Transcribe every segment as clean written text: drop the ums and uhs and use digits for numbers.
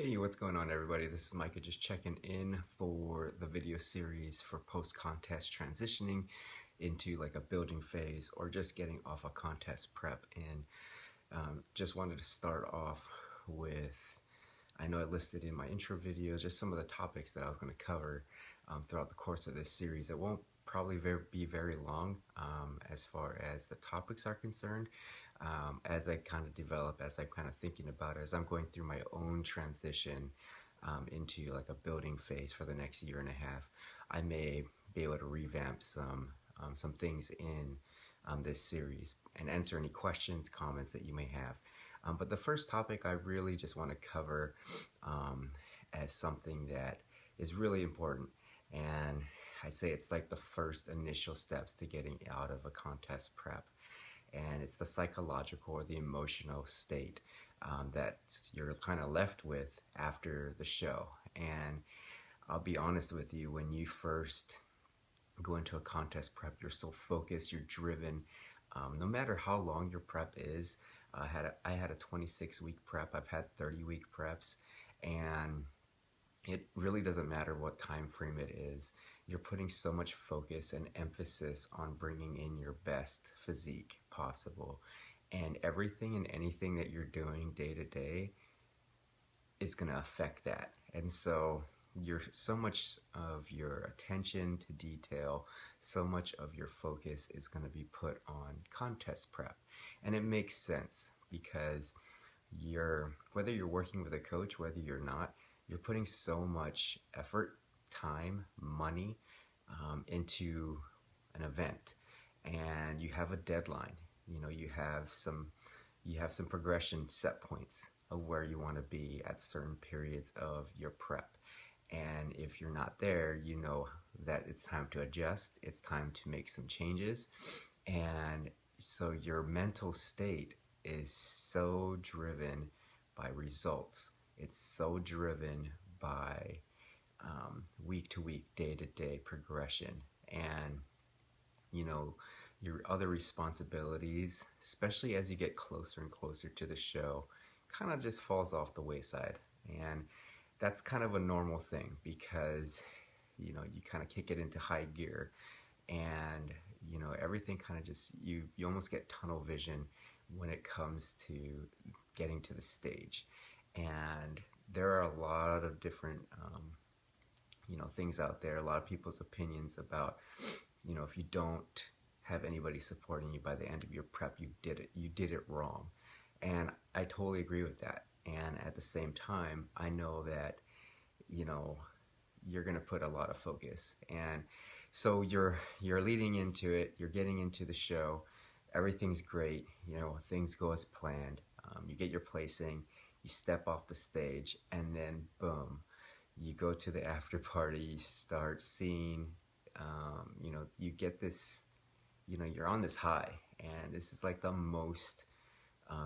Hey, what's going on, everybody? This is Micah just checking in for the video series for post-contest transitioning into like a building phase or just getting off a contest prep. And just wanted to start off with, I know I listed in my intro video just some of the topics that I was going to cover throughout the course of this series. It won't probably be very long as far as the topics are concerned. As I kind of develop, as I'm kind of thinking about it, as I'm going through my own transition into like a building phase for the next year and a half, I may be able to revamp some things in this series and answer any questions, comments that you may have. But the first topic I really just want to cover as something that is really important, and I say it's like the first initial steps to getting out of a contest prep, and it's the psychological or the emotional state that you're kind of left with after the show. And I'll be honest with you, when you first go into a contest prep, you're so focused, you're driven. No matter how long your prep is, I had a 26-week prep, I've had 30-week preps, and it really doesn't matter what time frame it is. You're putting so much focus and emphasis on bringing in your best physique possible, and everything and anything that you're doing day to day is going to affect that. And so you're so much of your attention to detail, so much of your focus is going to be put on contest prep. And it makes sense because whether you're working with a coach, whether you're not, you're putting so much effort, time, money into an event, and you have a deadline. You have some progression set points of where you want to be at certain periods of your prep. And if you're not there, you know that it's time to adjust, it's time to make some changes. And so your mental state is so driven by results. It's so driven by week to week, day to day progression. And your other responsibilities, especially as you get closer and closer to the show, kind of just falls off the wayside. And that's kind of a normal thing because you kind of kick it into high gear, and everything kind of just you almost get tunnel vision when it comes to getting to the stage. And there are a lot of different things out there, a lot of people's opinions about if you don't have anybody supporting you by the end of your prep, you did it wrong. And I totally agree with that. And at the same time, I know that you're going to put a lot of focus, and so you're leading into it, you're getting into the show, everything's great, things go as planned. You get your placing, you step off the stage, and then boom, you go to the after party, you start seeing you get this, you're on this high, and this is like the most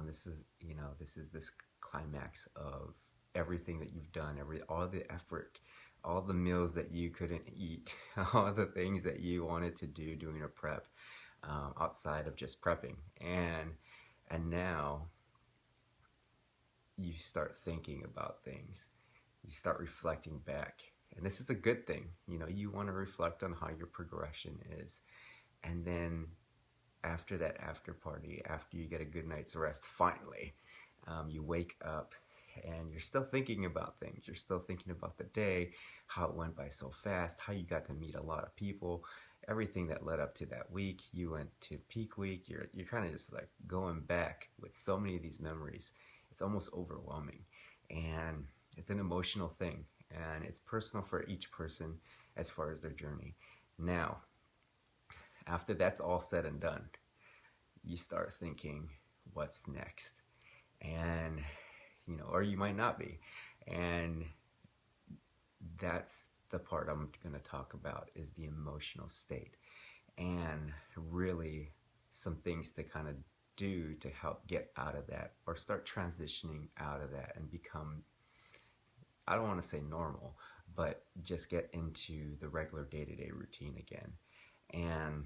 this is this climax of everything that you've done, all the effort, all the meals that you couldn't eat, all the things that you wanted to do during a prep, outside of just prepping. And now you start thinking about things, you start reflecting back, and this is a good thing. You want to reflect on how your progression is. And then after that after party, after you get a good night's rest, finally, you wake up and you're still thinking about things. You're still thinking about the day, how it went by so fast, how you got to meet a lot of people, everything that led up to that week. You went to peak week. You're kind of just like going back with so many of these memories. It's almost overwhelming, and it's an emotional thing, and it's personal for each person as far as their journey. Now, after that's all said and done, you start thinking, what's next? And or you might not be. And that's the part I'm going to talk about, is the emotional state, and really some things to kind of do to help get out of that, or start transitioning out of that and become, I don't want to say normal, but just get into the regular day-to-day routine again. And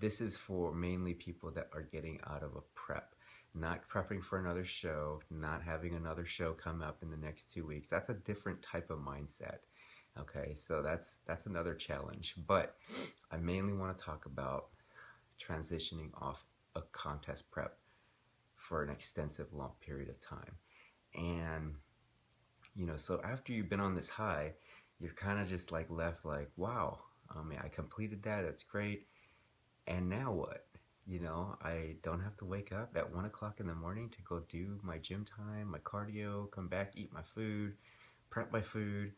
this is for mainly people that are getting out of a prep. not prepping for another show, not having another show come up in the next 2 weeks. That's a different type of mindset. Okay, so that's another challenge. But I mainly want to talk about transitioning off a contest prep for an extensive long period of time. And so after you've been on this high, you're kind of just like left like, wow, I completed that. That's great. And now what? I don't have to wake up at 1 o'clock in the morning to go do my gym time, my cardio, come back, eat my food, prep my food,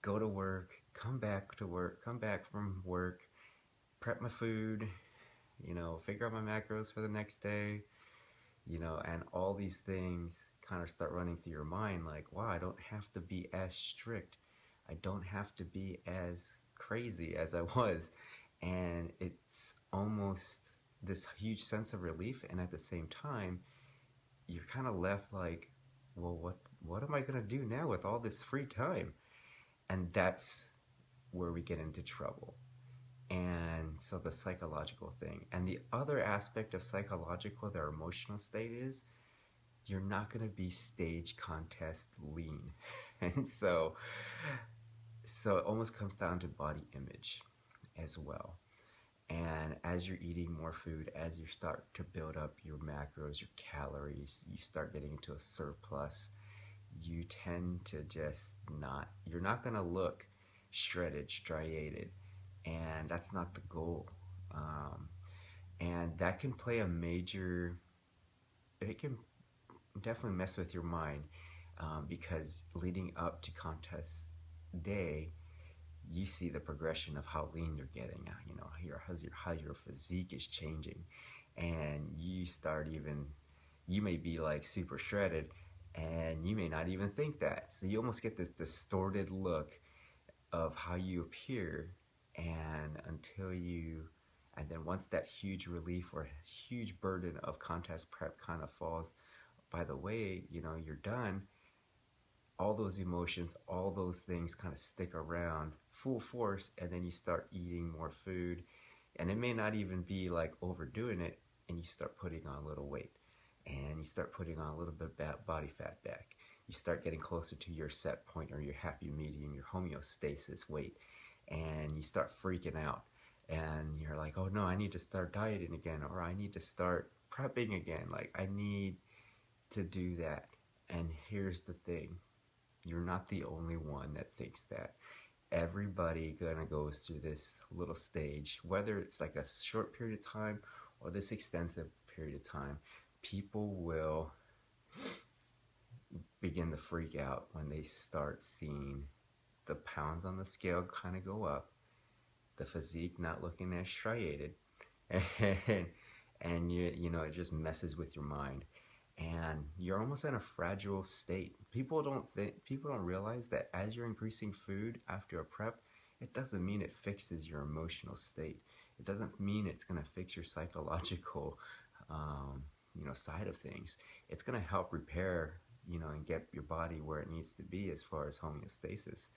go to work, come back to work, come back from work, prep my food, figure out my macros for the next day, and all these things kind of start running through your mind like, wow, I don't have to be as strict. I don't have to be as crazy as I was. And it's almost this huge sense of relief. And at the same time, you're kind of left like, well, what am I going to do now with all this free time? And that's where we get into trouble. And so the psychological thing. And the other aspect of psychological, their emotional state is you're not going to be stage contest lean. And so it almost comes down to body image as well. And as you're eating more food, as you start to build up your macros, your calories, you start getting into a surplus, you tend to just you're not going to look shredded, striated. And that's not the goal. And that can play it can definitely mess with your mind, because leading up to contest day, you see the progression of how lean you're getting. How your physique is changing, and you may be like super shredded, and you may not even think that. So you almost get this distorted look of how you appear, and then once that huge relief or huge burden of contest prep kind of falls by the way, you're done, all those emotions, all those things kind of stick around full force, and then you start eating more food, and it may not even be like overdoing it, and you start putting on a little weight, and you start putting on a little bit of body fat back. You start getting closer to your set point or your happy medium, your homeostasis weight, and you start freaking out, and you're like, oh no, I need to start dieting again, or I need to start prepping again, like I need to do that. And here's the thing, you're not the only one that thinks that. Everybody gonna goes through this little stage, whether it's like a short period of time or this extensive period of time. People will begin to freak out when they start seeing the pounds on the scale kind of go up, the physique not looking as striated, and it just messes with your mind, and you're almost in a fragile state. People don't realize that as you're increasing food after a prep, it doesn't mean it fixes your emotional state. It doesn't mean it's going to fix your psychological side of things. It's going to help repair and get your body where it needs to be as far as homeostasis,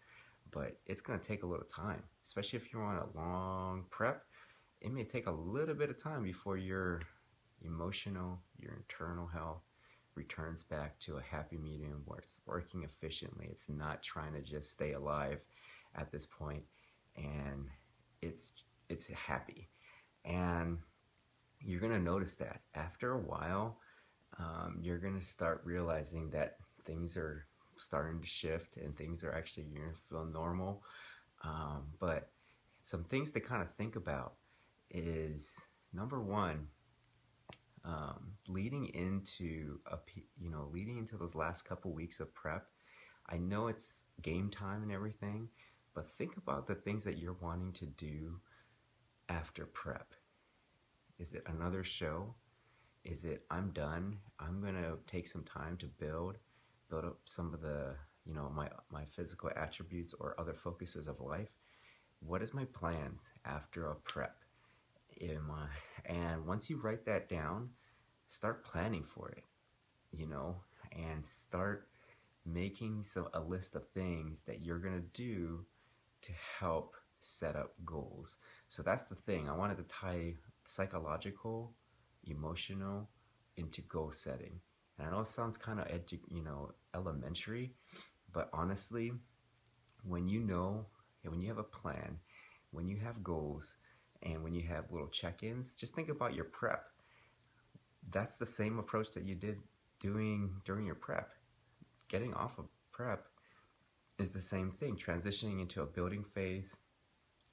but it's going to take a little time, especially if you're on a long prep. It may take a little bit of time before your internal health returns back to a happy medium where it's working efficiently. It's not trying to just stay alive at this point, and it's happy. And you're going to notice that after a while, you're going to start realizing that things are starting to shift, and things are actually, you're going to feel normal. But some things to kind of think about is, number one, leading into those last couple weeks of prep. I know it's game time and everything, but think about the things that you're wanting to do after prep. Is it another show? Is it, I'm done, I'm gonna take some time to build up some of the my physical attributes or other focuses of life? What is my plans after a prep? And once you write that down, start planning for it, and start making a list of things that you're gonna do to help set up goals. So that's the thing. I wanted to tie psychological, emotional, into goal setting. And I know it sounds kind of elementary, but honestly, when you know, when you have a plan, when you have goals, and when you have little check-ins, just think about your prep. That's the same approach that you did doing during your prep. Getting off of prep is the same thing. Transitioning into a building phase,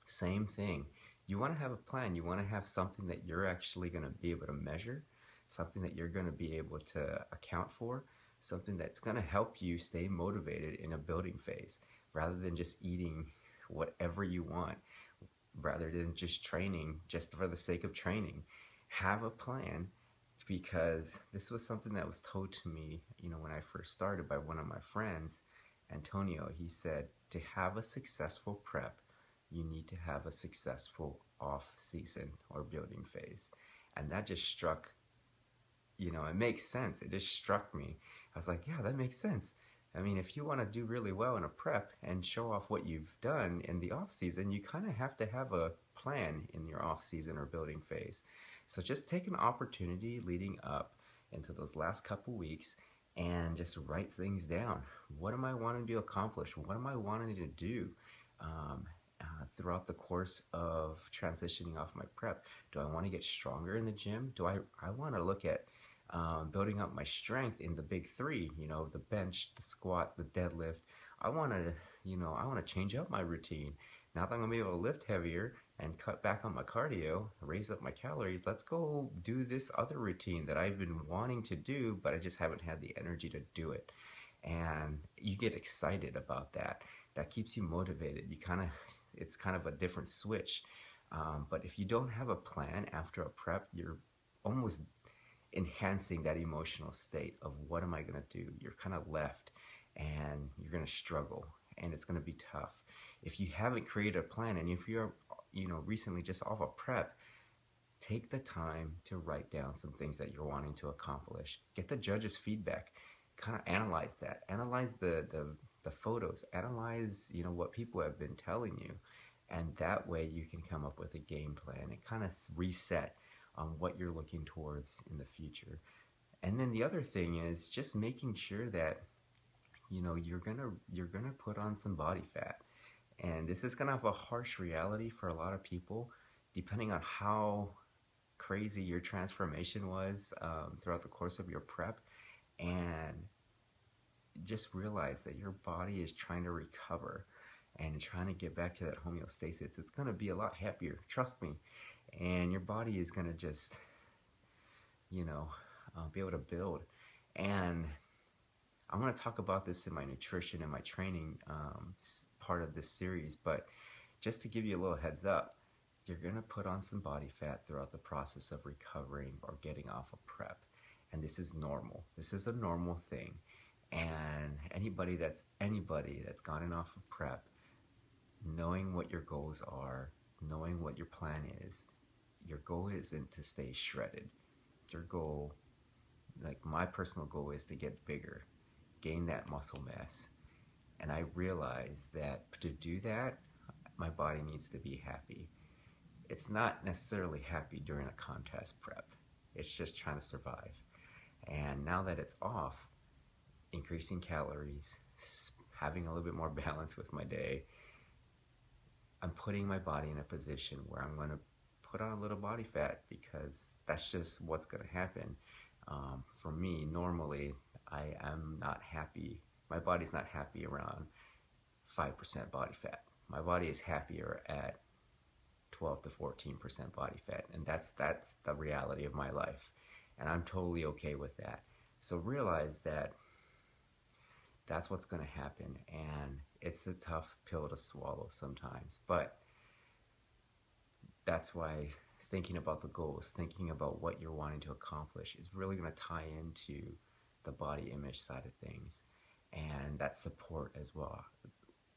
same thing. You want to have a plan. You want to have something that you're actually going to be able to measure, something that you're going to be able to account for, something that's going to help you stay motivated in a building phase rather than just eating whatever you want, rather than just training just for the sake of training. Have a plan, because this was something that was told to me, when I first started, by one of my friends, Antonio. He said, to have a successful prep, you need to have a successful off season or building phase. And that just struck, it makes sense. It just struck me. I was like, yeah, that makes sense. I mean, if you want to do really well in a prep and show off what you've done in the off season, you kind of have to have a plan in your off season or building phase. So just take an opportunity leading up into those last couple weeks and just write things down. What am I wanting to accomplish? What am I wanting to do throughout the course of transitioning off my prep? Do I want to get stronger in the gym? Do I want to look at building up my strength in the big three, the bench, the squat, the deadlift. I want to change up my routine. Now that I'm going to be able to lift heavier and cut back on my cardio, raise up my calories, let's go do this other routine that I've been wanting to do, but I just haven't had the energy to do it. And you get excited about that. That keeps you motivated. It's kind of a different switch. But if you don't have a plan after a prep, you're almost enhancing that emotional state of what am I going to do. You're kind of left and you're going to struggle and it's going to be tough. If you haven't created a plan, and if you're recently just off a prep, take the time to write down some things that you're wanting to accomplish. Get the judge's feedback. Kind of analyze that. Analyze the photos. Analyze what people have been telling you, and that way you can come up with a game plan and kind of reset on what you're looking towards in the future. And then the other thing is just making sure that you're gonna put on some body fat. And this is gonna have a harsh reality for a lot of people, depending on how crazy your transformation was throughout the course of your prep. And just realize that your body is trying to recover and trying to get back to that homeostasis. It's going to be a lot happier, trust me. And your body is going to just, be able to build. And I'm going to talk about this in my nutrition and my training part of this series, but just to give you a little heads up, you're going to put on some body fat throughout the process of recovering or getting off a prep. And this is normal. This is a normal thing. And anybody that's gotten off of prep, knowing what your goals are, knowing what your plan is, your goal isn't to stay shredded. Your goal, like my personal goal, is to get bigger, gain that muscle mass. And I realize that to do that, my body needs to be happy. It's not necessarily happy during a contest prep. It's just trying to survive. And now that it's off, increasing calories, having a little bit more balance with my day, I'm putting my body in a position where I'm going to put on a little body fat, because that's just what's going to happen. For me, normally, I am not happy. My body's not happy around 5% body fat. My body is happier at 12 to 14% body fat, and that's the reality of my life, and I'm totally okay with that. So realize that that's what's going to happen, and it's a tough pill to swallow sometimes, but that's why thinking about the goals, thinking about what you're wanting to accomplish, is really going to tie into the body image side of things, and that support as well.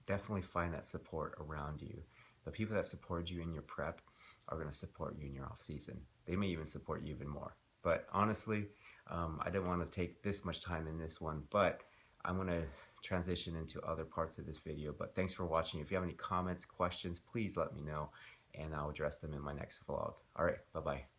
Definitely find that support around you. The people that support you in your prep are going to support you in your off season. They may even support you even more. But honestly, I didn't want to take this much time in this one, but I'm going to transition into other parts of this video. But thanks for watching. If you have any comments, questions, please let me know, and I'll address them in my next vlog. All right, bye-bye.